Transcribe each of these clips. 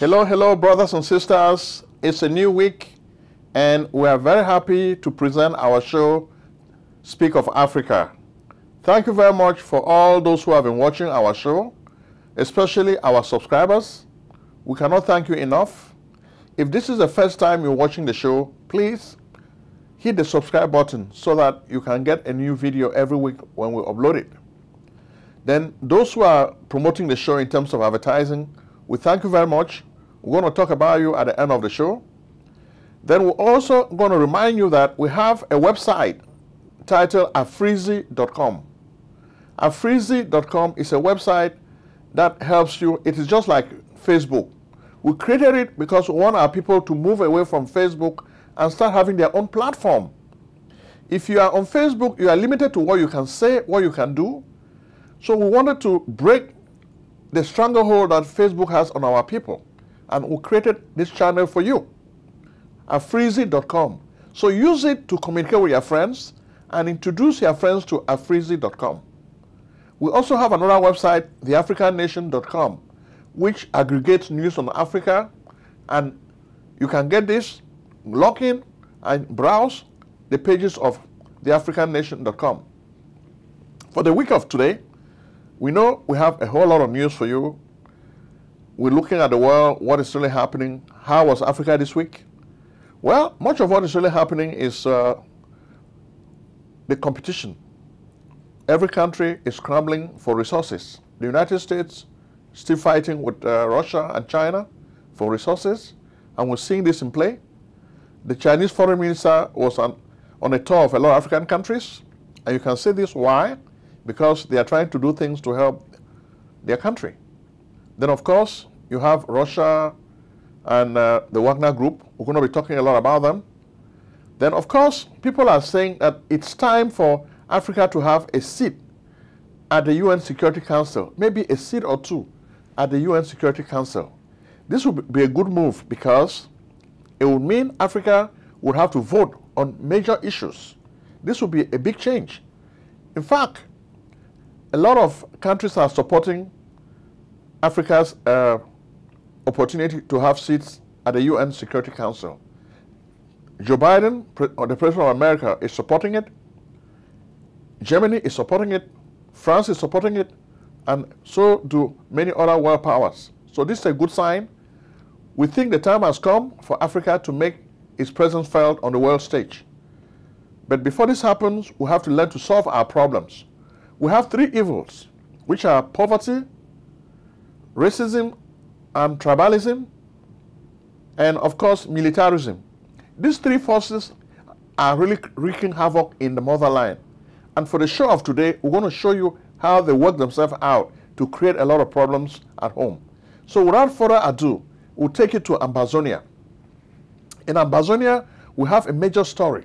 Hello, hello, brothers and sisters. It's a new week, and we are very happy to present our show, Speak of Africa. Thank you very much for all those who have been watching our show, especially our subscribers. We cannot thank you enough. If this is the first time you're watching the show, please hit the subscribe button so that you can get a new video every week when we upload it. Then those who are promoting the show in terms of advertising, we thank you very much. We're going to talk about you at the end of the show. Then we're also going to remind you that we have a website titled afrizi.com. Afrizi.com is a website that helps you. It is just like Facebook. We created it because we want our people to move away from Facebook and start having their own platform. If you are on Facebook, you are limited to what you can say, what you can do. So we wanted to break the stranglehold that Facebook has on our people. And we created this channel for you, afrizi.com. So use it to communicate with your friends and introduce your friends to afrizi.com. We also have another website, theafricannation.com, which aggregates news on Africa, and you can get this, log in and browse the pages of theafricannation.com. For the week of today, we know we have a whole lot of news for you. We're looking at the world, what is really happening. How was Africa this week? Well, much of what is really happening is the competition. Every country is scrambling for resources. The United States still fighting with Russia and China for resources, and we're seeing this in play. The Chinese foreign minister was on a tour of a lot of African countries, and you can see this. Why? Because they are trying to do things to help their country. Then, of course, you have Russia and the Wagner Group. We're going to be talking a lot about them. Then, of course, people are saying that it's time for Africa to have a seat at the UN Security Council, maybe a seat or two at the UN Security Council. This would be a good move because it would mean Africa would have to vote on major issues. This would be a big change. In fact, a lot of countries are supporting Africa's opportunity to have seats at the UN Security Council. Joe Biden, the President of America, is supporting it. Germany is supporting it. France is supporting it. And so do many other world powers. So this is a good sign. We think the time has come for Africa to make its presence felt on the world stage. But before this happens, we have to learn to solve our problems. We have three evils, which are poverty, racism and tribalism, and of course militarism. These three forces are really wreaking havoc in the motherland. And for the show of today, we're going to show you how they work themselves out to create a lot of problems at home. So without further ado, we'll take you to Ambazonia. In Ambazonia, we have a major story.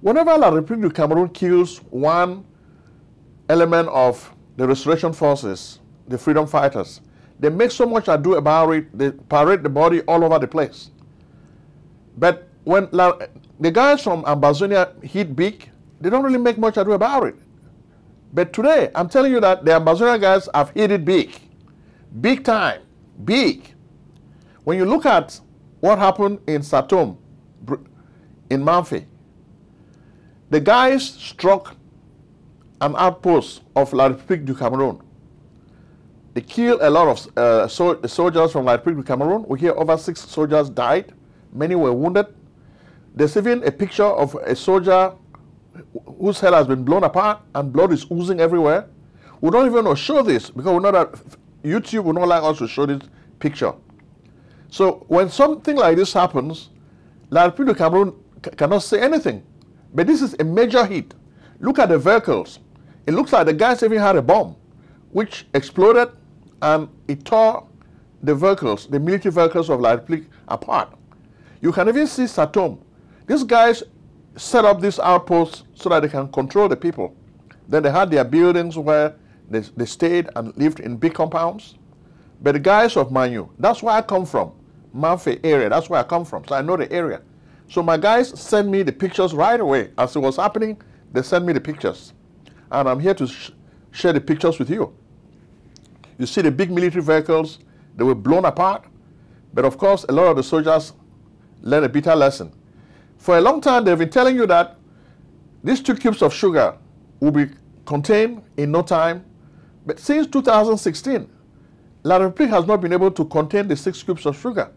Whenever La République du Cameroon kills one element of the restoration forces, the freedom fighters, they make so much ado about it, they parade the body all over the place. But when the guys from Ambazonia hit big, they don't really make much ado about it. But today, I'm telling you that the Ambazonia guys have hit it big. Big time. Big. When you look at what happened in Satom, in Manfé, the guys struck an outpost of La République du Cameroon. They killed a lot of soldiers from La République du Cameroon. We hear over 6 soldiers died. Many were wounded. There's even a picture of a soldier whose head has been blown apart and blood is oozing everywhere. We don't even want to show this because we know that YouTube will not like us to show this picture. So when something like this happens, La République du Cameroon cannot say anything. But this is a major hit. Look at the vehicles. It looks like the guys even had a bomb, which exploded and it tore the vehicles, the military vehicles of La République apart. You can even see Satom. These guys set up this outpost so that they can control the people. Then they had their buildings where they stayed and lived in big compounds. But the guys of Manu, that's where I come from, Manfé area, that's where I come from, so I know the area. So my guys sent me the pictures right away. As it was happening, they sent me the pictures. And I'm here to share the pictures with you. You see the big military vehicles, they were blown apart. But of course, a lot of the soldiers learned a bitter lesson. For a long time, they've been telling you that these 2 cubes of sugar will be contained in no time. But since 2016, La République has not been able to contain the 6 cubes of sugar.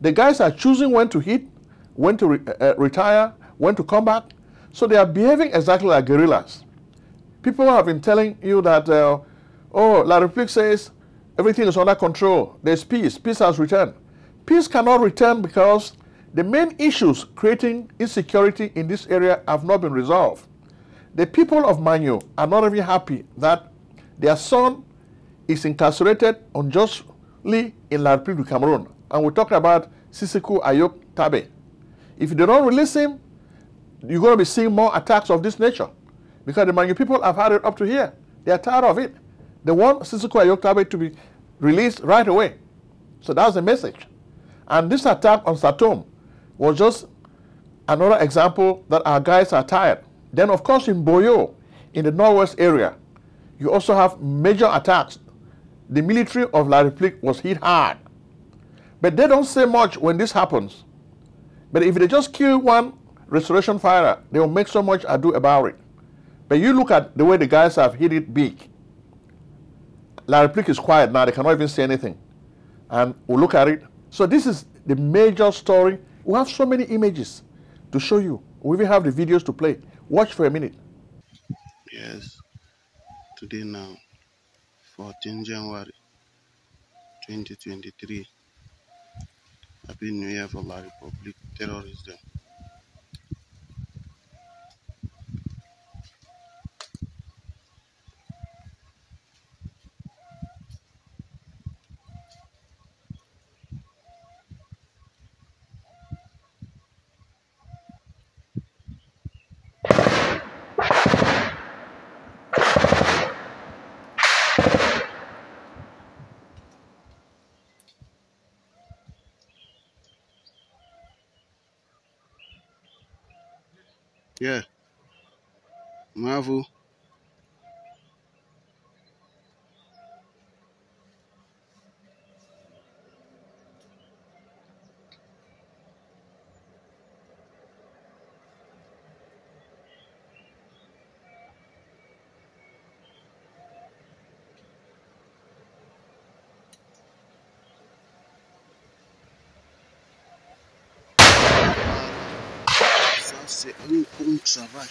The guys are choosing when to hit, when to retire, when to come back. So they are behaving exactly like guerrillas. People have been telling you that, oh, La République says everything is under control. There's peace. Peace has returned. Peace cannot return because the main issues creating insecurity in this area have not been resolved. The people of Manyo are not even happy that their son is incarcerated unjustly in La République du Cameroon. And we're talking about Sisiku Ayok Tabe. If they don't release him, you're going to be seeing more attacks of this nature. Because the Manyo people have had it up to here. They are tired of it. They want Sisiku Ayok Tabe to be released right away. So that's the message. And this attack on Satom was just another example that our guys are tired. Then, of course, in Boyo, in the northwest area, you also have major attacks. The military of La République was hit hard. But they don't say much when this happens. But if they just kill one restoration fighter, they will make so much ado about it. But you look at the way the guys have hit it big. La République is quiet now. They cannot even say anything. And we'll look at it. So this is the major story. We have so many images to show you. We even have the videos to play. Watch for a minute. Yes, today now, 14 January 2023. Happy New Year for La République terrorism. Yeah, Marvel. Ça c'est un bon travail.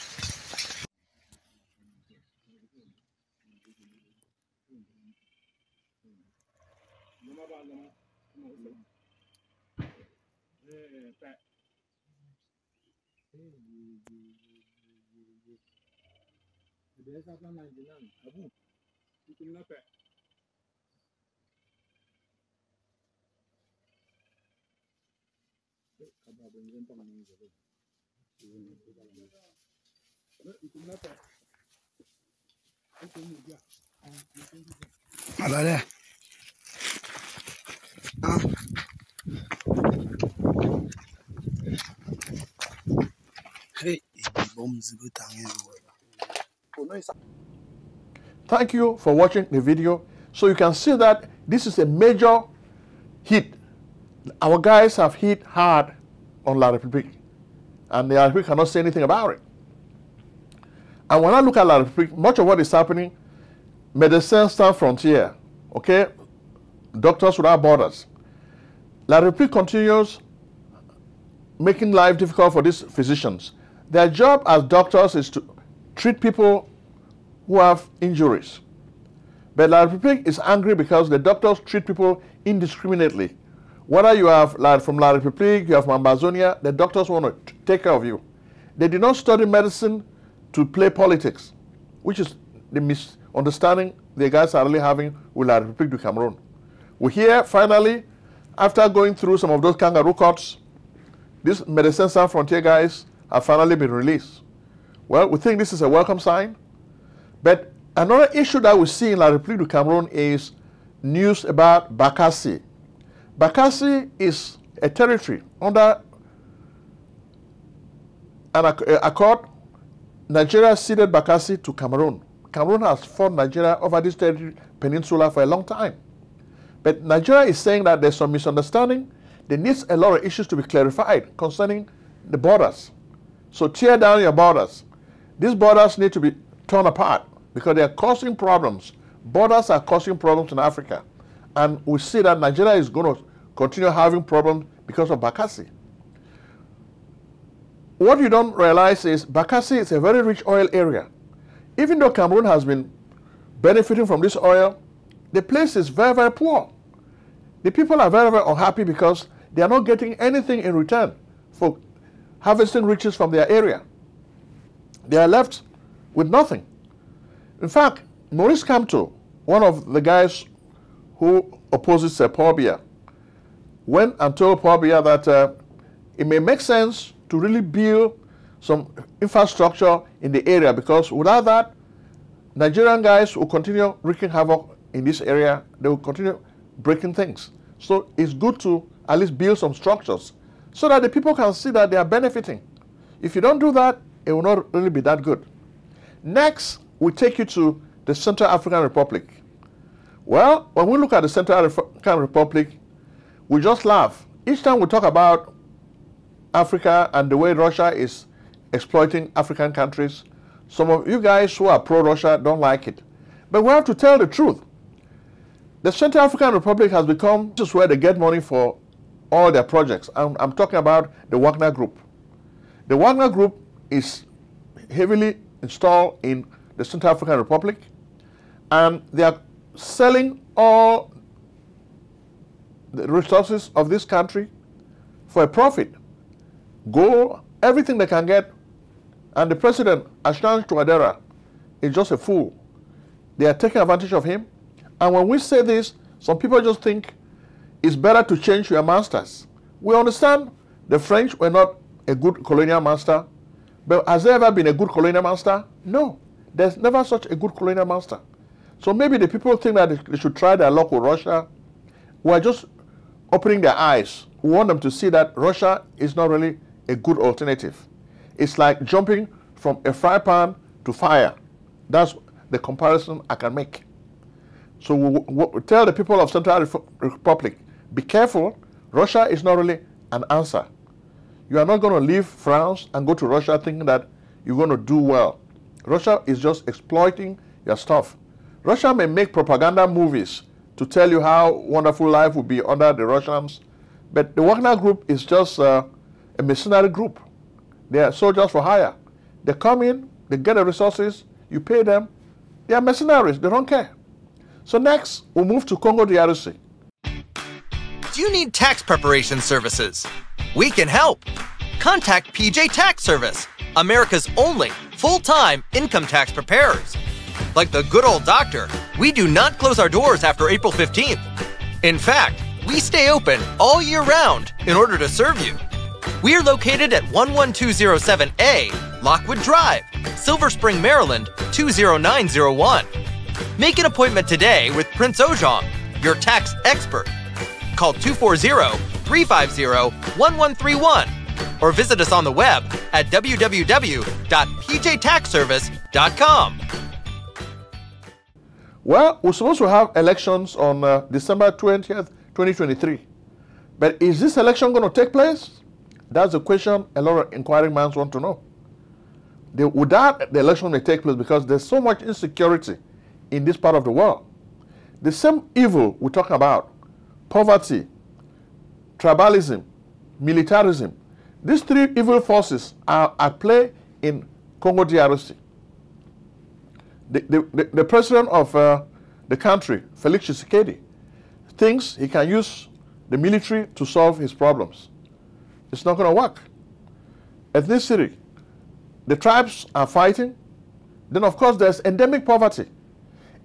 Allez. Hey, Thank you for watching the video. So you can see that this is a major hit. Our guys have hit hard on La République. And the La République cannot say anything about it. And when I look at La République, much of what is happening, Médecins Sans Frontières, okay, Doctors Without Borders. La République continues making life difficult for these physicians. Their job as doctors is to treat people who have injuries. But La République is angry because the doctors treat people indiscriminately. Whether you have from La République, you have from Ambazonia, the doctors want to take care of you. They did not study medicine to play politics, which is the misunderstanding the guys are really having with La République du Cameroon. We hear finally, after going through some of those kangaroo courts, these Médecins Sans Frontières guys have finally been released. Well, we think this is a welcome sign. But another issue that we see in La République du Cameroon is news about Bakassi. Bakassi is a territory under an accord. Nigeria ceded Bakassi to Cameroon. Cameroon has fought Nigeria over this territory peninsula for a long time. But Nigeria is saying that there's some misunderstanding there needs a lot of issues to be clarified concerning the borders. So tear down your borders. These borders need to be torn apart because they are causing problems. Borders are causing problems in Africa. And we see that Nigeria is going to continue having problems because of Bakassi. What you don't realize is Bakassi is a very rich oil area. Even though Cameroon has been benefiting from this oil, the place is very, very poor. The people are very, very unhappy because they are not getting anything in return for harvesting riches from their area. They are left with nothing. In fact, Maurice Kamto, one of the guys who opposes Paul Biya, went and told Paul Biya that it may make sense to really build some infrastructure in the area, because without that, Nigerian guys will continue wreaking havoc in this area. They will continue breaking things. So it's good to at least build some structures so that the people can see that they are benefiting. If you don't do that, it will not really be that good. Next, we take you to the Central African Republic. Well, when we look at the Central African Republic, we just laugh. Each time we talk about Africa and the way Russia is exploiting African countries, some of you guys who are pro-Russia don't like it. But we have to tell the truth. The Central African Republic has become just where they get money for all their projects. I'm talking about the Wagner Group. The Wagner Group is heavily installed in the Central African Republic, and they are selling all the resources of this country for a profit. Gold, everything they can get. And the president, Ashanti Touadera, is just a fool. They are taking advantage of him. And when we say this, some people just think it's better to change your masters. We understand the French were not a good colonial master, but has there ever been a good colonial master? No, there's never such a good colonial master. So maybe the people think that they should try their luck with Russia. We're just opening their eyes. We want them to see that Russia is not really a good alternative. It's like jumping from a fry pan to fire. That's the comparison I can make. So we tell the people of Central Republic, be careful, Russia is not really an answer. You are not going to leave France and go to Russia thinking that you're going to do well. Russia is just exploiting your stuff. Russia may make propaganda movies to tell you how wonderful life will be under the Russians, but the Wagner Group is just a mercenary group. They are soldiers for hire. They come in, they get the resources, you pay them. They are mercenaries, they don't care. So next, we'll move to Congo DRC. Do you need tax preparation services? We can help. Contact PJ Tax Service, America's only full-time income tax preparers. Like the good old doctor, we do not close our doors after April 15th. In fact, we stay open all year round in order to serve you. We are located at 11207A, Lockwood Drive, Silver Spring, Maryland, 20901. Make an appointment today with Prince Ojong, your tax expert. Call 240-350-1131 or visit us on the web at www.pjtaxservice.com. Well, we're supposed to have elections on December 20th, 2023. But is this election going to take place? That's the question a lot of inquiring minds want to know. Without the election may take place because there's so much insecurity in this part of the world. The same evil we're talking about, poverty, tribalism, militarism, these three evil forces are at play in Congo DRC. The president of the country, Felix Tshisekedi, thinks he can use the military to solve his problems. It's not going to work. Ethnicity, the tribes are fighting. Then, of course, there's endemic poverty.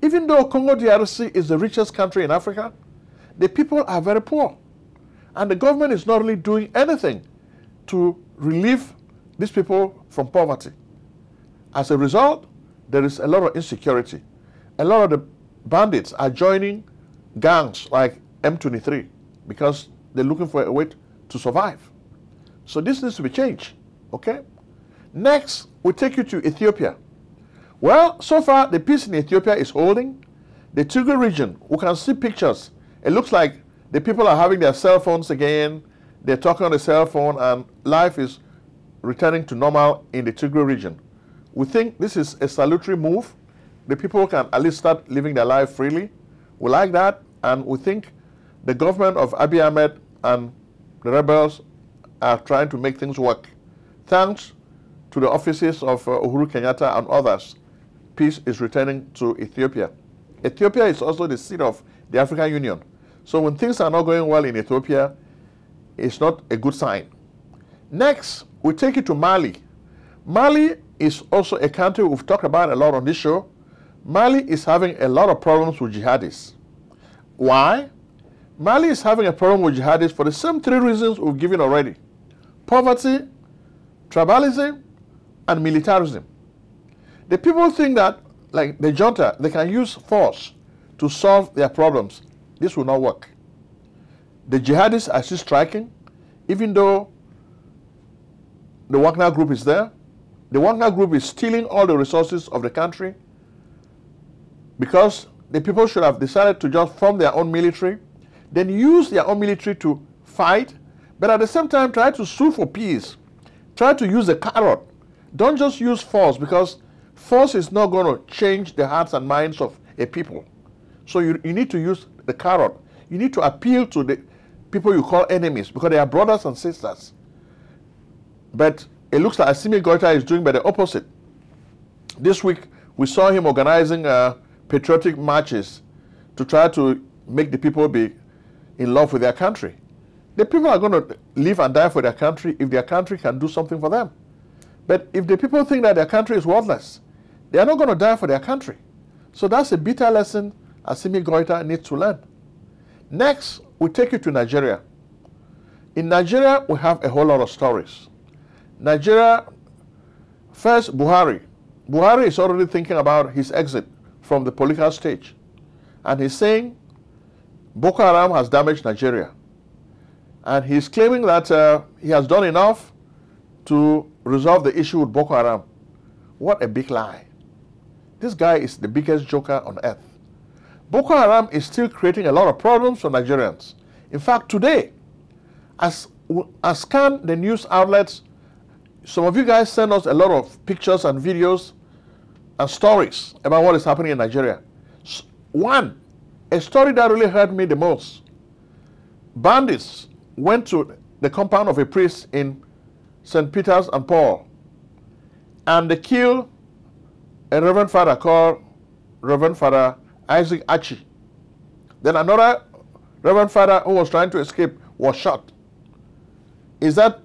Even though Congo DRC is the richest country in Africa, the people are very poor. And the government is not really doing anything to relieve these people from poverty. As a result, there is a lot of insecurity. A lot of the bandits are joining gangs like M23 because they're looking for a way to survive. So this needs to be changed, okay? Next, we take you to Ethiopia. Well, so far, the peace in Ethiopia is holding. The Tigray region, we can see pictures. It looks like the people are having their cell phones again. they're talking on the cell phone, and life is returning to normal in the Tigray region. We think this is a salutary move. The people can at least start living their life freely. We like that, and we think the government of Abiy Ahmed and the rebels are trying to make things work. Thanks to the offices of Uhuru Kenyatta and others, peace is returning to Ethiopia. Ethiopia is also the seat of the African Union. So when things are not going well in Ethiopia, it's not a good sign. Next, we take it to Mali. Mali is also a country we've talked about a lot on this show. Mali is having a lot of problems with jihadists. Why? Mali is having a problem with jihadists for the same three reasons we've given already: poverty, tribalism, and militarism. The people think that, like the junta, they can use force to solve their problems. This will not work. The jihadists are still striking, even though the Wagner group is there. The Wagner group is stealing all the resources of the country, because the people should have decided to just form their own military, then use their own military to fight, but at the same time try to sue for peace. Try to use the carrot. Don't just use force, because force is not going to change the hearts and minds of a people. So you need to use the carrot. You need to appeal to the people you call enemies, because they are brothers and sisters. But it looks like Assimi Goïta is doing by the opposite. This week, we saw him organizing patriotic marches to try to make the people be in love with their country. The people are going to live and die for their country if their country can do something for them. But if the people think that their country is worthless, they are not going to die for their country. So that's a bitter lesson Assimi Goïta needs to learn. Next, we take you to Nigeria. In Nigeria, we have a whole lot of stories. Nigeria, first, Buhari. Buhari is already thinking about his exit from the political stage. And he's saying Boko Haram has damaged Nigeria. And he's claiming that he has done enough to resolve the issue with Boko Haram. What a big lie. This guy is the biggest joker on earth. Boko Haram is still creating a lot of problems for Nigerians. In fact, today, as scan the news outlets, some of you guys send us a lot of pictures and videos and stories about what is happening in Nigeria. One, a story that really hurt me the most. Bandits went to the compound of a priest in St. Peter's and Paul, and they killed a Reverend Father called Reverend Father Isaac Achi. Then another Reverend Father who was trying to escape was shot. Is that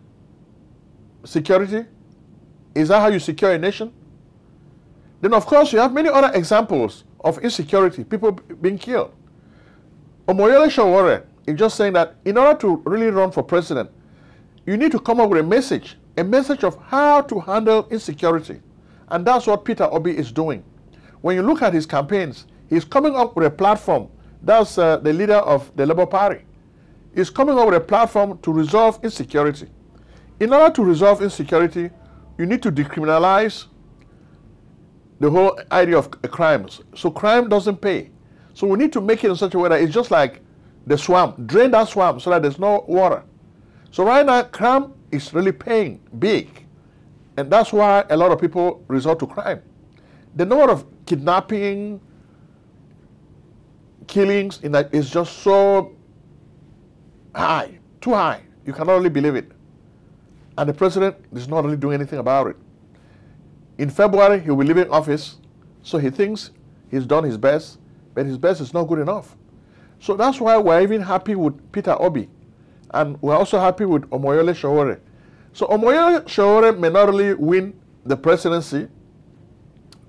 security? Is that how you secure a nation? Then of course you have many other examples of insecurity, people being killed. Omoyele Sowore is just saying that in order to really run for president, you need to come up with a message of how to handle insecurity. And that's what Peter Obi is doing. When you look at his campaigns, he's coming up with a platform. That's the leader of the Labour Party. He's coming up with a platform to resolve insecurity. In order to resolve insecurity, you need to decriminalize the whole idea of crimes. So crime doesn't pay. So we need to make it in such a way that it's just like the swamp. Drain that swamp so that there's no water. So right now, crime is really paying big. And that's why a lot of people resort to crime. The number of kidnapping, killings in that is just so high, too high. You cannot really believe it. And the president is not really doing anything about it. In February, he will be leaving office, so he thinks he's done his best, but his best is not good enough. So that's why we're even happy with Peter Obi. And we're also happy with Omoyele Sowore. So Omoyele Sowore may not really win the presidency.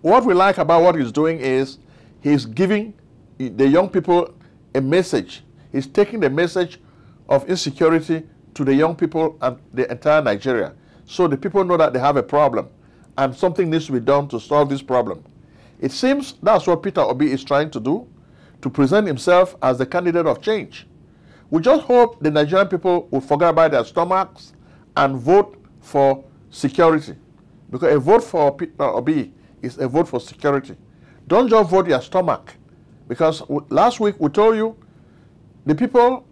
What we like about what he's doing is he's giving the young people a message. He's taking the message of insecurity to the young people and the entire Nigeria. So the people know that they have a problem and something needs to be done to solve this problem. It seems that's what Peter Obi is trying to do, to present himself as the candidate of change. We just hope the Nigerian people will forget about their stomachs and vote for security. Because a vote for Peter Obi is a vote for security. Don't just vote your stomach. Because last week we told you the people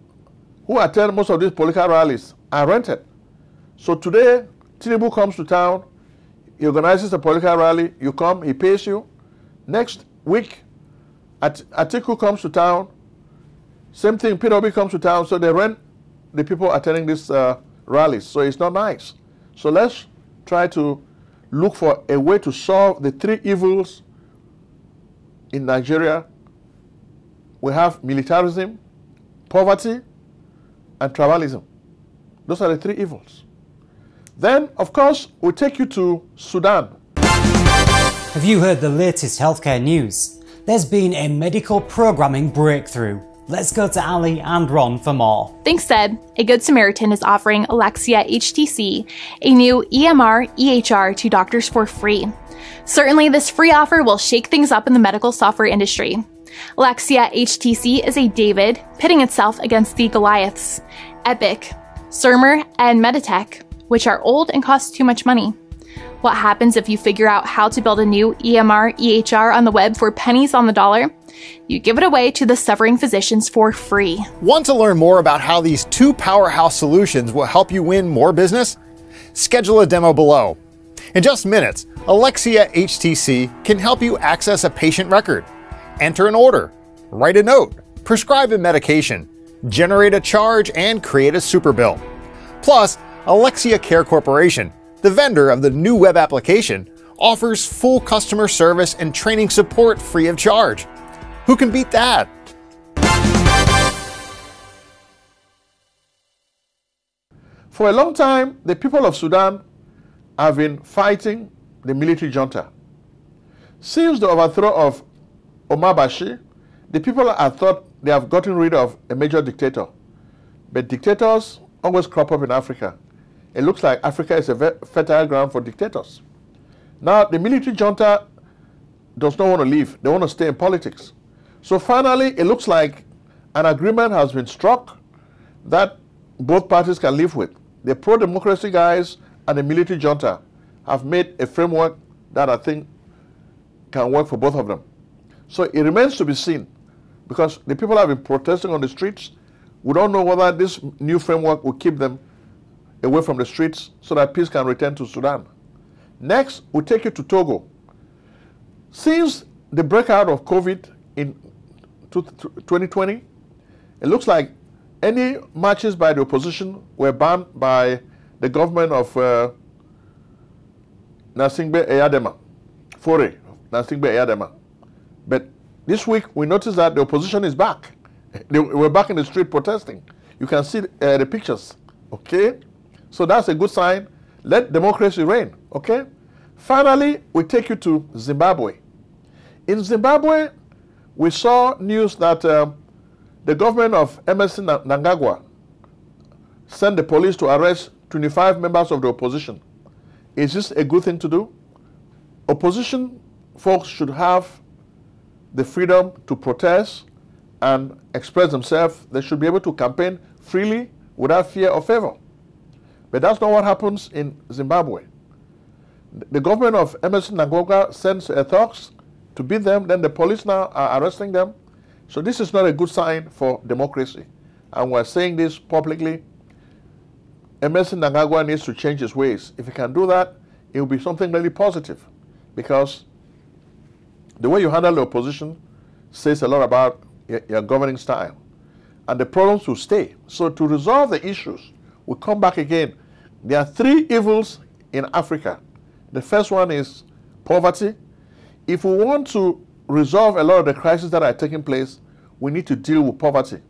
who attend most of these political rallies are rented. So today, Tinubu comes to town, he organizes a political rally, you come, he pays you. Next week, Atiku comes to town, same thing, PWB comes to town, so they rent the people attending these rallies. So it's not nice. So let's try to look for a way to solve the three evils in Nigeria. We have militarism, poverty, and tribalism. Those are the three evils. Then, of course, we take you to Sudan. Have you heard the latest healthcare news? There's been a medical programming breakthrough. Let's go to Ali and Ron for more. Thanks, Seb. A Good Samaritan is offering Alexia HTC, a new EMR EHR, to doctors for free. Certainly, this free offer will shake things up in the medical software industry. Alexia HTC is a David pitting itself against the Goliaths, Epic, Cerner, and Meditech, which are old and cost too much money. What happens if you figure out how to build a new EMR EHR on the web for pennies on the dollar? You give it away to the suffering physicians for free. Want to learn more about how these two powerhouse solutions will help you win more business? Schedule a demo below. In just minutes, Alexia HTC can help you access a patient record, enter an order, write a note, prescribe a medication, generate a charge, and create a super bill. Plus, Alexia Care Corporation, the vendor of the new web application, offers full customer service and training support free of charge. Who can beat that? For a long time, the people of Sudan have been fighting the military junta. Since the overthrow of Omar Bashir, the people have thought they have gotten rid of a major dictator. But dictators always crop up in Africa. It looks like Africa is a fertile ground for dictators. Now, the military junta does not want to leave. They want to stay in politics. So finally, it looks like an agreement has been struck that both parties can live with. The pro-democracy guys and the military junta have made a framework that I think can work for both of them. So it remains to be seen, because the people have been protesting on the streets. We don't know whether this new framework will keep them away from the streets so that peace can return to Sudan. Next, we take you to Togo. Since the breakout of COVID in 2020, it looks like any marches by the opposition were banned by the government of Gnassingbé Eyadema, Faure Gnassingbé Eyadema. But this week, we noticed that the opposition is back. They were back in the street protesting. You can see the pictures, okay? So that's a good sign. Let democracy reign, okay? Finally, we take you to Zimbabwe. In Zimbabwe, we saw news that the government of Emmerson Mnangagwa sent the police to arrest 25 members of the opposition. Is this a good thing to do? Opposition folks should have the freedom to protest and express themselves. They should be able to campaign freely without fear or favor. But that's not what happens in Zimbabwe. The government of Emmerson Mnangagwa sends thugs to beat them, then the police now are arresting them. So this is not a good sign for democracy. And we're saying this publicly. Emmerson Mnangagwa needs to change his ways. If he can do that, it will be something really positive, because the way you handle the opposition says a lot about your governing style. And the problems will stay. So to resolve the issues, we come back again. There are three evils in Africa. The first one is poverty. If we want to resolve a lot of the crises that are taking place, we need to deal with poverty.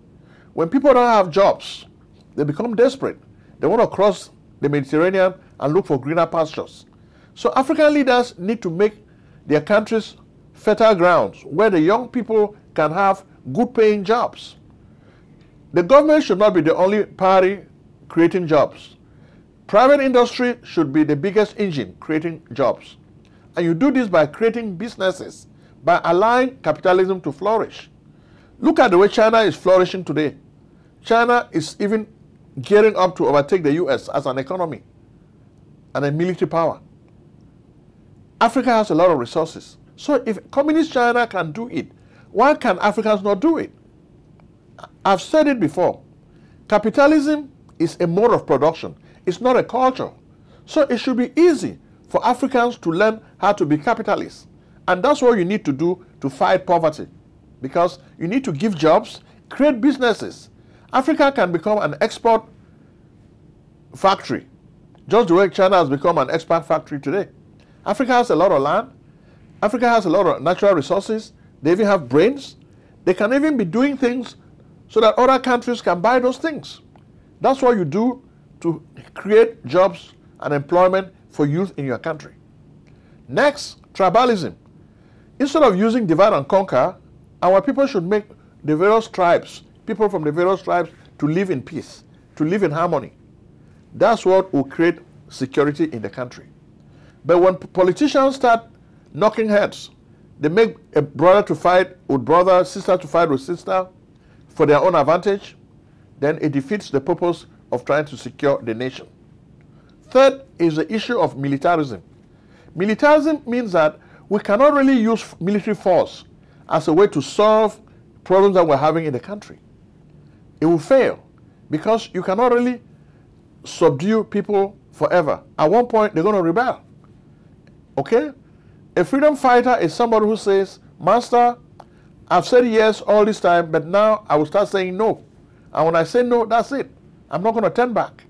When people don't have jobs, they become desperate. They want to cross the Mediterranean and look for greener pastures. So African leaders need to make their countries fertile grounds where the young people can have good paying jobs. The government should not be the only party creating jobs. Private industry should be the biggest engine creating jobs. And you do this by creating businesses, by allowing capitalism to flourish. Look at the way China is flourishing today. China is even gearing up to overtake the US as an economy and a military power. Africa has a lot of resources. So if communist China can do it, why can Africans not do it? I've said it before. Capitalism is a mode of production. It's not a culture. So it should be easy for Africans to learn how to be capitalists. And that's what you need to do to fight poverty. Because you need to give jobs, create businesses. Africa can become an export factory, just the way China has become an export factory today. Africa has a lot of land. Africa has a lot of natural resources. They even have brains. They can even be doing things so that other countries can buy those things. That's what you do to create jobs and employment for youth in your country. Next, tribalism. Instead of using divide and conquer, our people should make the various tribes, people from the various tribes, to live in peace, to live in harmony. That's what will create security in the country. But when politicians start knocking heads, they make a brother to fight with brother, sister to fight with sister for their own advantage, then it defeats the purpose of trying to secure the nation. Third is the issue of militarism. Militarism means that we cannot really use military force as a way to solve problems that we're having in the country. It will fail because you cannot really subdue people forever. At one point, they're going to rebel. Okay? A freedom fighter is somebody who says, Master, I've said yes all this time, but now I will start saying no. And when I say no, that's it. I'm not going to turn back.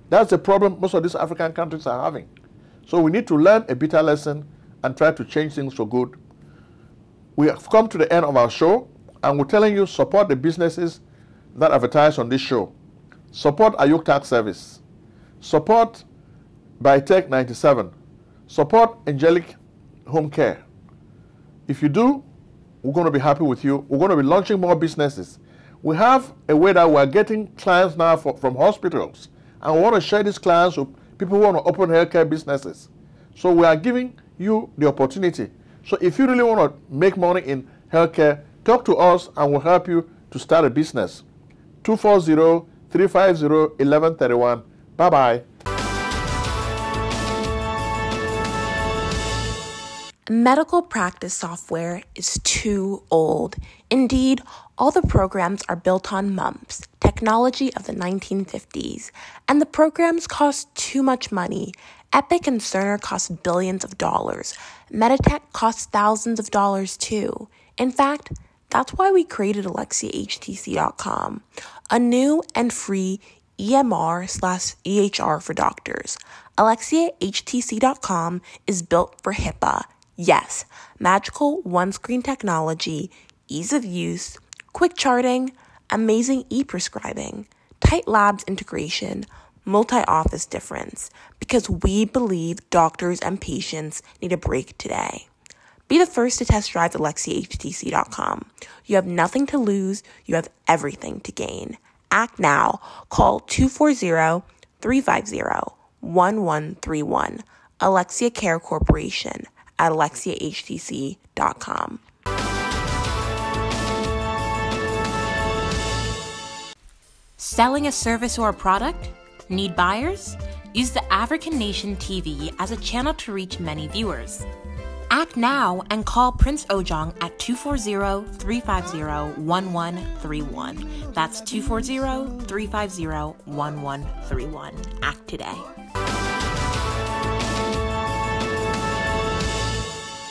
That's the problem most of these African countries are having. So we need to learn a bitter lesson and try to change things for good. We have come to the end of our show, and we're telling you support the businesses that advertise on this show. Support Ayuk Tax Service. Support Bytech 97. Support Angelic Home Care. If you do, we're going to be happy with you. We're going to be launching more businesses. We have a way that we're getting clients now from hospitals, and we want to share these clients with people who want to open healthcare businesses. So we are giving you the opportunity. So if you really want to make money in healthcare, talk to us and we'll help you to start a business. 240-350-1131. Bye-bye. Medical practice software is too old. Indeed, all the programs are built on MUMPS, technology of the 1950s, and the programs cost too much money. Epic and Cerner cost billions of dollars. Meditech costs thousands of dollars too. In fact, that's why we created AlexiaHTC.com, a new and free EMR/EHR for doctors. AlexiaHTC.com is built for HIPAA. Yes, magical one-screen technology, ease of use, quick charting, amazing e-prescribing, tight labs integration, multi-office difference, because we believe doctors and patients need a break today. Be the first to test drive AlexiaHTC.com. You have nothing to lose, you have everything to gain. Act now. Call 240-350-1131. Alexia Care Corporation at AlexiaHTC.com. Selling a service or a product? Need buyers? Use the African Nation TV as a channel to reach many viewers. Act now and call Prince Ojong at 240-350-1131. That's 240-350-1131. Act today.